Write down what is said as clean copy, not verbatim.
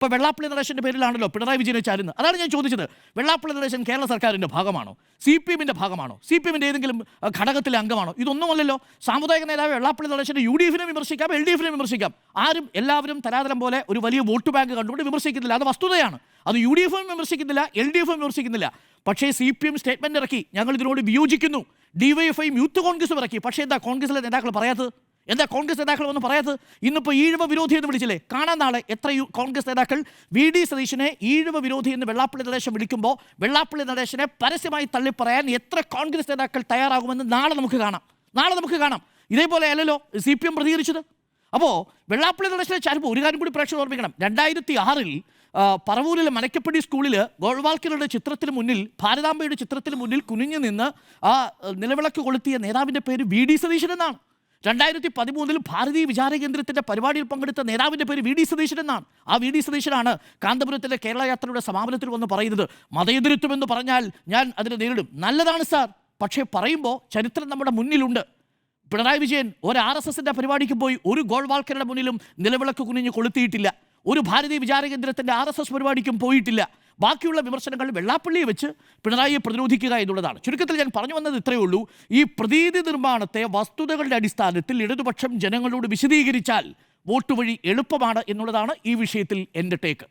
ഇപ്പോൾ വെള്ളാപ്പള്ളി നടേശൻ്റെ പേരിലാണല്ലോ പിണറായി വിജയനെ ചാരുന്നത്. അതാണ് ഞാൻ ചോദിച്ചത്. വെള്ളാപ്പള്ളി നടേശൻ കേരള സർക്കാരിൻ്റെ ഭാഗമാണോ? CPM-ന്റെ ഭാഗമാണോ? CPM-ന്റെ ഏതെങ്കിലും ഘടകത്തിലെ അംഗമാണോ? ഇതൊന്നുമല്ലല്ലോ. സാമുദായിക നേതാവ് വെള്ളാപ്പള്ളി നടേശൻ്റെ UDF-നെ വിമർശിക്കാം, LDF-നെ വിമർശിക്കാം. എല്ലാവരും തരാതരം പോലെ ഒരു വലിയ വോട്ട് ബാങ്ക് കണ്ടുകൊണ്ട് വിമർശിക്കുന്നില്ല. അത് വസ്തുതയാണ്. അത് UDF-ഉം വിമർശിക്കുന്നില്ല, LDF-ഉം വിമർശിക്കുന്നില്ല. പക്ഷേ CPM സ്റ്റേറ്റ്മെൻ്റ് ഇറക്കി, ഞങ്ങൾ ഇതിനോട് വിയോജിക്കുന്നു. DYFI-യും യൂത്ത് കോൺഗ്രസും ഇറക്കി. പക്ഷേ എന്താ കോൺഗ്രസിലെ നേതാക്കൾ പറയാത്തത്? എന്താ കോൺഗ്രസ് നേതാക്കൾ ഒന്നും പറയാത്തത്? ഇന്നിപ്പോൾ ഈഴവ വിരോധി എന്ന് വിളിച്ചില്ലേ? കാണാൻ നാളെ എത്ര കോൺഗ്രസ് നേതാക്കൾ VD സതീശനെ ഈഴവ വിരോധി എന്ന് വെള്ളാപ്പള്ളി നടേശൻ വിളിക്കുമ്പോൾ വെള്ളാപ്പള്ളി നടേശനെ പരസ്യമായി തള്ളിപ്പറയാൻ എത്ര കോൺഗ്രസ് നേതാക്കൾ തയ്യാറാകുമെന്ന് നാളെ നമുക്ക് കാണാം. ഇതേപോലെ അല്ലല്ലോ CPM പ്രതികരിച്ചത്. അപ്പോൾ വെള്ളാപ്പള്ളി നടേശനെ ചാരുമ്പോൾ ഒരു കാര്യം കൂടി പ്രേക്ഷകർ ഓർമ്മിക്കണം. 2006-ൽ പറവൂരിലെ മനക്കപ്പടി സ്കൂളിൽ ഗോൾവാൾക്കറുടെ ചിത്രത്തിന് മുന്നിൽ, ഭാരതാംബയുടെ ചിത്രത്തിന് മുന്നിൽ കുനിഞ്ഞു നിന്ന് ആ നിലവിളക്ക് കൊളുത്തിയ നേതാവിൻ്റെ പേര് VD സതീശൻ എന്നാണ്. 2013-ൽ ഭാരതീയ വിചാര കേന്ദ്രത്തിൻ്റെ പരിപാടിയിൽ പങ്കെടുത്ത നേതാവിൻ്റെ പേര് VD സതീശൻ എന്നാണ്. ആ VD സതീശനാണ് കാന്തപുരത്തിലെ കേരള യാത്രയുടെ സമാപനത്തിൽ വന്ന് പറയുന്നത്, മതേതരത്വം എന്ന് പറഞ്ഞാൽ ഞാൻ അതിനെ നേരിടും. നല്ലതാണ് സാർ, പക്ഷേ പറയുമ്പോൾ ചരിത്രം നമ്മുടെ മുന്നിലുണ്ട്. പിണറായി വിജയൻ ഒരു RSSൻ്റെ പരിപാടിക്ക് പോയി ഒരു ഗോൾവാൾക്കറുടെ മുന്നിലും നിലവിളക്ക് കുനിഞ്ഞ് കൊളുത്തിയിട്ടില്ല. ഒരു ഭാരതീയ വിചാര കേന്ദ്രത്തിൻ്റെ RSS പരിപാടിക്കും പോയിട്ടില്ല. ബാക്കിയുള്ള വിമർശനങ്ങൾ വെള്ളാപ്പള്ളിയെ വെച്ച് പിണറായിയെ പ്രതിരോധിക്കുക എന്നുള്ളതാണ്. ചുരുക്കത്തിൽ ഞാൻ പറഞ്ഞു വന്നത് ഇത്രയേ ഉള്ളൂ. ഈ പ്രതീതി നിർമ്മാണത്തെ വസ്തുതകളുടെ അടിസ്ഥാനത്തിൽ ഇടതുപക്ഷം ജനങ്ങളോട് വിശദീകരിച്ചാൽ വോട്ട് വഴി എളുപ്പമാണ് എന്നുള്ളതാണ് ഈ വിഷയത്തിൽ എൻ്റെ ടേക്ക്.